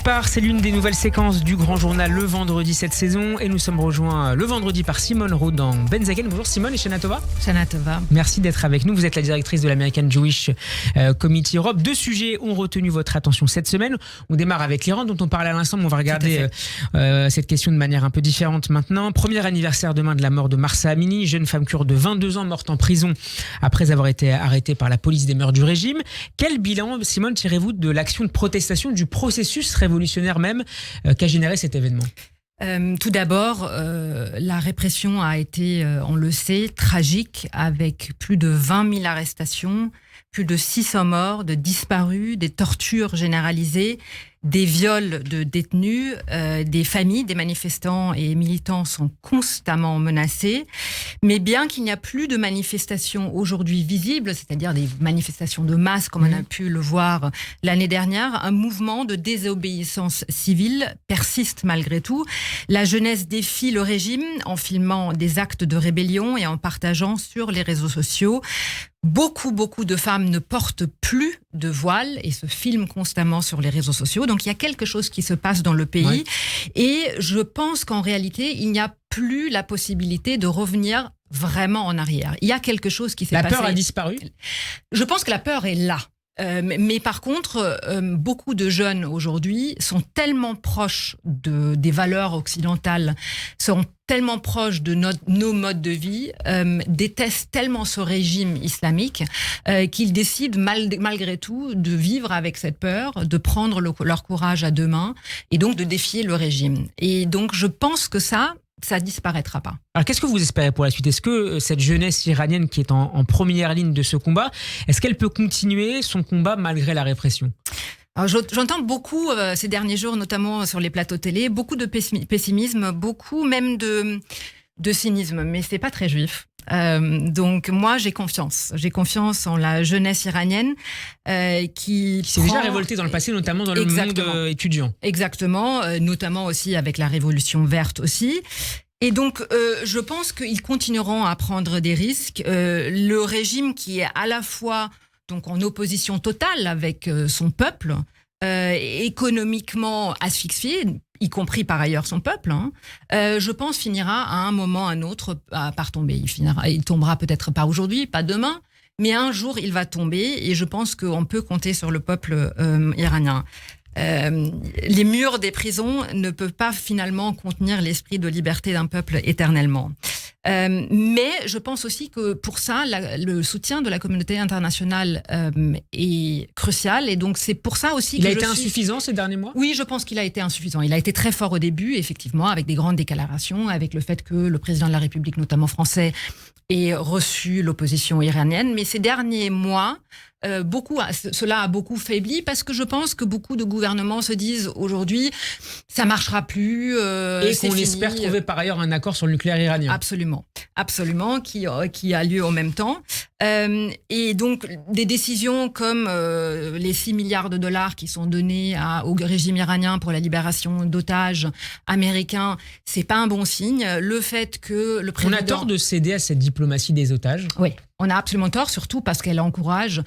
départ, c'est l'une des nouvelles séquences du Grand Journal le vendredi cette saison et nous sommes rejoints le vendredi par Simone Roux dans Benzaken. Bonjour Simone et Shana Tova. Shana Tova. Merci d'être avec nous. Vous êtes la directrice de l'American Jewish Committee Europe. 2 sujets ont retenu votre attention cette semaine. On démarre avec l'Iran dont on parlait à l'instant, mais on va regarder cette question de manière un peu différente maintenant. Premier anniversaire demain de la mort de Mahsa Amini, jeune femme kurde de 22 ans morte en prison après avoir été arrêtée par la police des mœurs du régime. Quel bilan, Simone, tirez-vous de l'action de protestation, du processus révolutionnaire même qu'a généré cet événement? Tout d'abord, la répression a été, on le sait, tragique, avec plus de 20 000 arrestations, plus de 600 morts, de disparus, des tortures généralisées, des viols de détenus, des familles des manifestants et militants sont constamment menacées. Mais bien qu'il n'y a plus de manifestations aujourd'hui visibles, c'est-à-dire des manifestations de masse comme on a pu le voir l'année dernière, un mouvement de désobéissance civile persiste malgré tout. La jeunesse défie le régime en filmant des actes de rébellion et en partageant sur les réseaux sociaux. Beaucoup de femmes ne portent plus de voile et se filment constamment sur les réseaux sociaux. Donc, il y a quelque chose qui se passe dans le pays. Oui. Et je pense qu'en réalité, il n'y a plus la possibilité de revenir vraiment en arrière. Il y a quelque chose qui s'est passé. La peur a disparu ? Je pense que la peur est là. Mais par contre, beaucoup de jeunes aujourd'hui sont tellement proches des valeurs occidentales, sont tellement proches de nos modes de vie, détestent tellement ce régime islamique qu'ils décident malgré tout de vivre avec cette peur, de prendre leur courage à deux mains et donc de défier le régime. Et donc je pense que ça disparaîtra pas. Alors qu'est-ce que vous espérez pour la suite ? Est-ce que cette jeunesse iranienne qui est en première ligne de ce combat, est-ce qu'elle peut continuer son combat malgré la répression ? Alors, j'entends beaucoup ces derniers jours, notamment sur les plateaux télé, beaucoup de pessimisme, beaucoup même de cynisme, mais c'est pas très juif. Donc moi j'ai confiance en la jeunesse iranienne qui s'est déjà révoltée dans le passé, notamment dans le monde étudiant. Exactement, notamment aussi avec la révolution verte aussi. Et donc, je pense qu'ils continueront à prendre des risques. Le régime qui est à la fois donc en opposition totale avec son peuple, économiquement asphyxié, y compris par ailleurs son peuple, je pense finira à un moment ou à un autre par tomber. Il tombera peut-être pas aujourd'hui, pas demain, mais un jour il va tomber et je pense qu'on peut compter sur le peuple iranien. Les murs des prisons ne peuvent pas finalement contenir l'esprit de liberté d'un peuple éternellement. Mais je pense aussi que pour ça, le soutien de la communauté internationale est crucial. Et donc, c'est pour ça aussi Il a été insuffisant ces derniers mois ? Oui, je pense qu'il a été insuffisant. Il a été très fort au début, effectivement, avec des grandes déclarations, avec le fait que le président de la République, notamment français, ait reçu l'opposition iranienne. Mais ces derniers mois, cela a beaucoup faibli parce que je pense que beaucoup de gouvernements se disent aujourd'hui ça marchera plus et qu'on espère trouver par ailleurs un accord sur le nucléaire iranien. Absolument, qui a lieu en même temps. Et donc des décisions comme les 6 milliards de dollars qui sont donnés au régime iranien pour la libération d'otages américains, c'est pas un bon signe. Le fait que le président... On a tort de céder à cette diplomatie des otages. Oui. On a absolument tort, surtout parce qu'elle encourage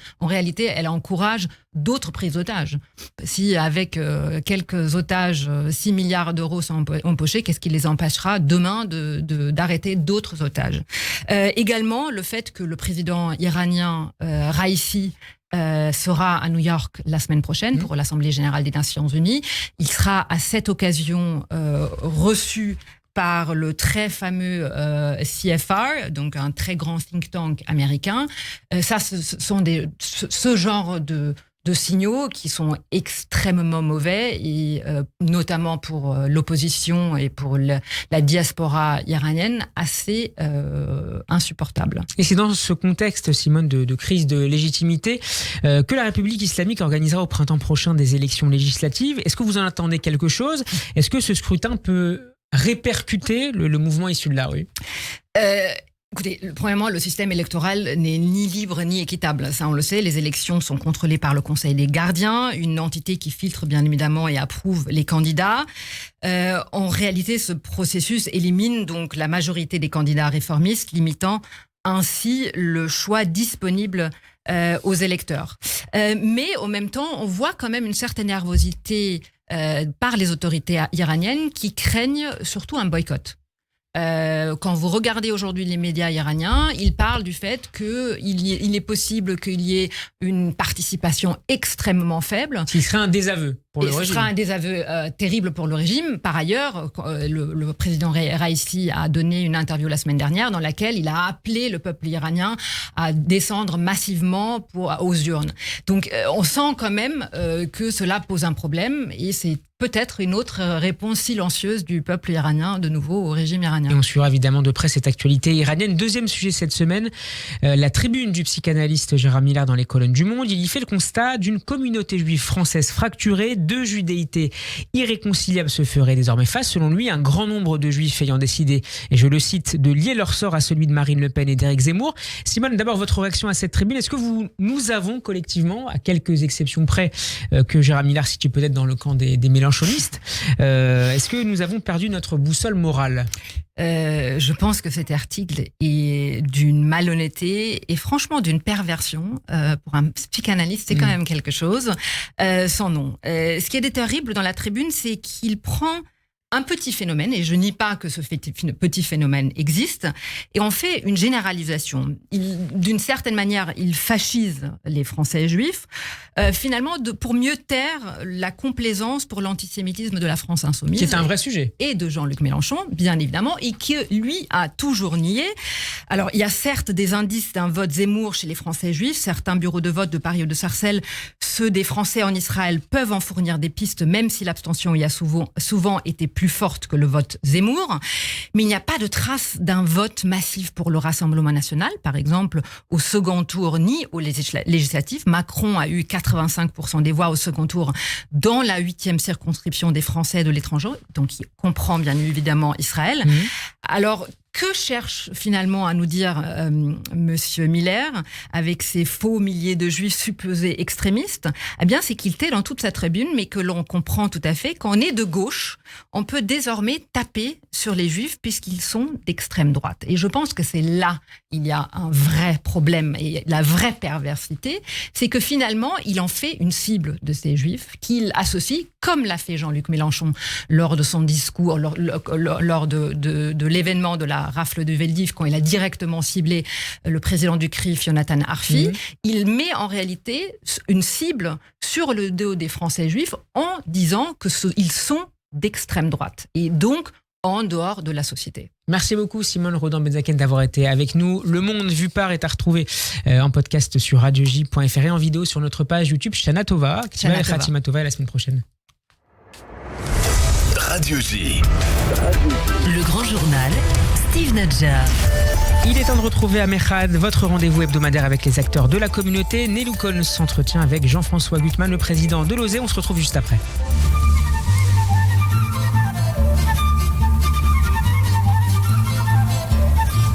d'autres prises d'otages. Si avec quelques otages, 6 milliards d'euros sont empochés, qu'est-ce qui les empêchera demain d'arrêter d'autres otages ? Également, le fait que le président iranien Raïssi sera à New York la semaine prochaine pour l'Assemblée générale des Nations Unies. Il sera à cette occasion reçu par le très fameux CFR, donc un très grand think tank américain. Ça, ce sont ce genre de signaux qui sont extrêmement mauvais, et notamment pour l'opposition et pour la diaspora iranienne, assez insupportable. Et c'est dans ce contexte, Simone, de crise de légitimité que la République islamique organisera au printemps prochain des élections législatives. Est-ce que vous en attendez quelque chose ? Est-ce que ce scrutin peut répercuter le mouvement issu de la rue ? Écoutez, premièrement, le système électoral n'est ni libre ni équitable. Ça, on le sait. Les élections sont contrôlées par le Conseil des gardiens, une entité qui filtre bien évidemment et approuve les candidats. En réalité, ce processus élimine donc la majorité des candidats réformistes, limitant ainsi le choix disponible aux électeurs. Mais en même temps, on voit quand même une certaine nervosité par les autorités iraniennes qui craignent surtout un boycott. Quand vous regardez aujourd'hui les médias iraniens, ils parlent du fait qu'il est possible qu'il y ait une participation extrêmement faible. Ce serait un désaveu pour le régime. Ce sera un désaveu terrible pour le régime. Par ailleurs, le président Raïssi a donné une interview la semaine dernière dans laquelle il a appelé le peuple iranien à descendre massivement aux urnes. Donc on sent quand même que cela pose un problème et c'est peut-être une autre réponse silencieuse du peuple iranien, de nouveau au régime iranien. Et on suivra évidemment de près cette actualité iranienne. Deuxième sujet cette semaine, la tribune du psychanalyste Gérard Miller dans les colonnes du Monde. Il y fait le constat d'une communauté juive française fracturée, deux judéités irréconciliables se feraient désormais face. Selon lui, un grand nombre de juifs ayant décidé, et je le cite, de lier leur sort à celui de Marine Le Pen et d'Éric Zemmour. Simone, d'abord votre réaction à cette tribune. Est-ce que nous avons collectivement, à quelques exceptions près, que Gérard Miller situe peut-être dans le camp des mélanchonistes, est-ce que nous avons perdu notre boussole morale ? Je pense que cet article est d'une malhonnêteté et franchement d'une perversion. Pour un psychanalyste, c'est quand même quelque chose sans nom. Ce qui est terrible dans la tribune, c'est qu'il prend un petit phénomène, et je nie pas que ce petit phénomène existe, et on fait une généralisation. D'une certaine manière, il fascise les Français juifs, finalement pour mieux taire la complaisance pour l'antisémitisme de la France insoumise. Qui est un vrai sujet. Et de Jean-Luc Mélenchon, bien évidemment, et qui, lui, a toujours nié. Alors, il y a certes des indices d'un vote Zemmour chez les Français juifs. Certains bureaux de vote de Paris ou de Sarcelles, ceux des Français en Israël, peuvent en fournir des pistes, même si l'abstention y a souvent été plus forte que le vote Zemmour. Mais il n'y a pas de trace d'un vote massif pour le Rassemblement national. Par exemple, au second tour, ni aux législatives. Macron a eu 85% des voix au second tour dans la 8e circonscription des Français de l'étranger. Donc, il comprend bien évidemment Israël. Alors, que cherche finalement à nous dire Monsieur Miller avec ces faux milliers de juifs supposés extrémistes ? Eh bien, c'est qu'il tait dans toute sa tribune, mais que l'on comprend tout à fait qu'on est de gauche, on peut désormais taper sur les juifs puisqu'ils sont d'extrême droite. Et je pense que c'est là il y a un vrai problème et la vraie perversité, c'est que finalement, il en fait une cible de ces juifs qu'il associe, comme l'a fait Jean-Luc Mélenchon lors de son discours, lors de l'événement de la rafle de Veldiv, quand il a directement ciblé le président du CRIF, Jonathan Arfi. Il met en réalité une cible sur le dos des Français juifs en disant qu'ils sont d'extrême droite et donc en dehors de la société. Merci beaucoup Simone Rodin-Benzaken d'avoir été avec nous. Le Monde vu par est à retrouver en podcast sur radioj.fr et en vidéo sur notre page YouTube Shana Tova. Khatima Tova, à la semaine prochaine. Radio J. Le grand journal, Steve Nadjar. Il est temps de retrouver Amerad, votre rendez-vous hebdomadaire avec les acteurs de la communauté. Nelou Kohn s'entretient avec Jean-François Gutmann, le président de l'OSE. On se retrouve juste après.